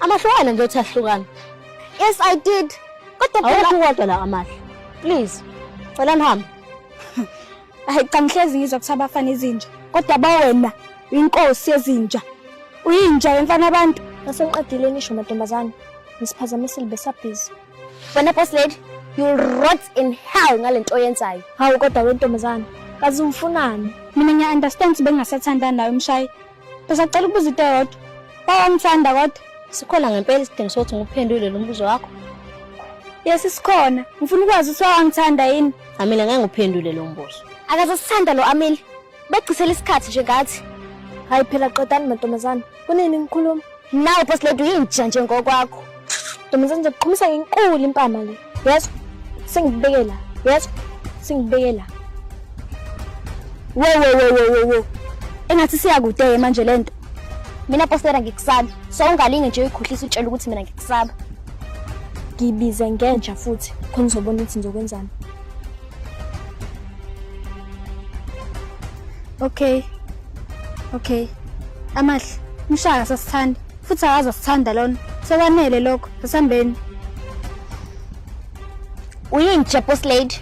Amahlukana nje uthi ahlukana. Yes, I did. Kodwa phela kodwa la amahle. Please. Cela nihamba. Hayi cha ngihlezi ngizwa kuthi abafana izinja. Kodwa bawena inkosi yezinja. Uyinja yemfana abantu. Nasengiqedile nisho mantombazane. Nisiphazamisile besabhizi. Wena boss lady, you'll rot in hell ngalento oyenzayo. Hawu kodwa wentombazane. Kazi umfunani. Mina ngiya-understand ukuthi bengasethandana nawe umshayi. Bese acela ukubuza into eyodwa. Bayangithanda kodwa. Sikhona ngempela isidingo sokuthi ngiphendule lo mbuzo wakho. Yes sikhona. Ngifuna ukwazi ukuthi wangithanda yini. Amile ngeke ngiphendule lo mbuzo. Akaze sithanda lo Amile. Begcisela isikhathi nje ngathi. Hayi phela qedani mantombazane. Kunini ngikhuluma? Nawe boss lady uyinja nje ngokwakho. Ntombazane nje kuqhumisa ngenkulu impama le. Yes. Sengibekela. Yes. Sengibekela. Wo. Engathi siyakude manje lento. Mina boss lady ngikusaba. So ungalinge nje uyikhohlisa utshela ukuthi mina ngikusaba. Ngibize ngenja futhi khona uzobona ukuthi ngizokwenzani. Okay. Amahle, umshaka sasithanda. Futhi akaze sithanda lona. Sekwanele lokho, asambeni. Uyinja boss lady.